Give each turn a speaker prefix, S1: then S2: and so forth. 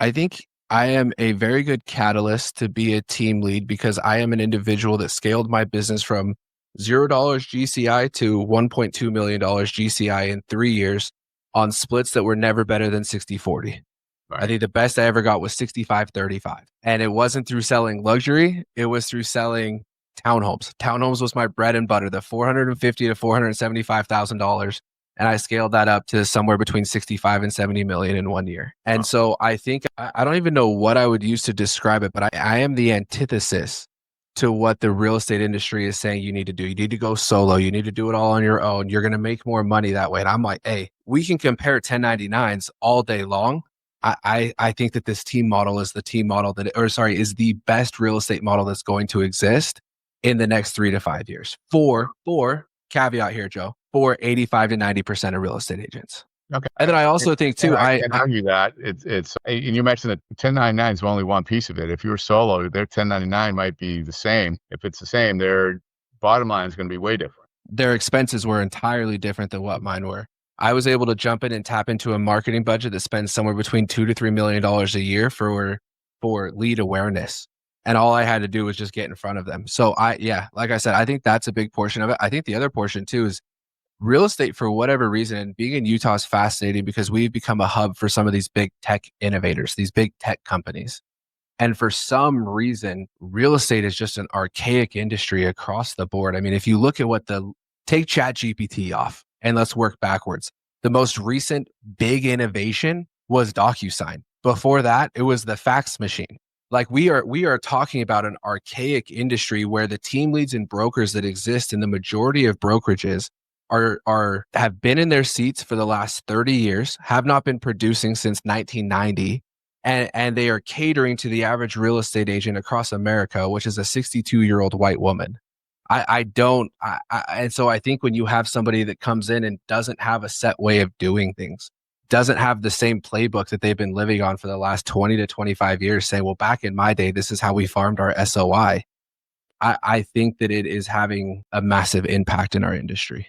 S1: I think I am a very good catalyst to be a team lead because I am an individual that scaled my business from $0 GCI to $1.2 million GCI in 3 years on splits that were never better than 60/40. I
S2: Right.
S1: think the best I ever got was 65/35. And it wasn't through selling luxury, it was through selling townhomes. Townhomes was my bread and butter, the $450 to $475,000. And I scaled that up to somewhere between 65 and 70 million in 1 year. And
S2: Wow.
S1: so I think I don't even know what I would use to describe it, but I am the antithesis to what the real estate industry is saying you need to do. You need to go solo. You need to do it all on your own. You're going to make more money that way. And I'm like, hey, we can compare 1099s all day long. I think that this team model is the team model is the best real estate model that's going to exist in the next 3 to 5 years. For caveat here, Joe, for 85 to 90% of real estate agents.
S2: Okay.
S1: And then I also think
S2: And
S1: too,
S2: I can't argue that. It's and you mentioned that 1099 is only one piece of it. If you're solo, their 1099 might be the same. If it's the same, their bottom line is going to be way different.
S1: their expenses were entirely different than what mine were. I was able to jump in and tap into a marketing budget that spends somewhere between $2 to $3 million a year for lead awareness. And all I had to do was just get in front of them. So yeah, like I said, I think that's a big portion of it. I think the other portion too is real estate for whatever reason. And being in Utah is fascinating because we've become a hub for some of these big tech innovators, these big tech companies. And for some reason, real estate is just an archaic industry across the board. I mean, if you look at take Chat GPT off and let's work backwards. The most recent big innovation was DocuSign. Before that, it was the fax machine. Like we are talking about an archaic industry where the team leads and brokers that exist in the majority of brokerages have been in their seats for the last 30 years, have not been producing since 1990, and they are catering to the average real estate agent across America, which is a 62-year-old white woman. I don't, and so I think when you have somebody that comes in and doesn't have a set way of doing things, doesn't have the same playbook that they've been living on for the last 20 to 25 years, saying, well, back in my day, this is how we farmed our SOI. I think that it is having a massive impact in our industry.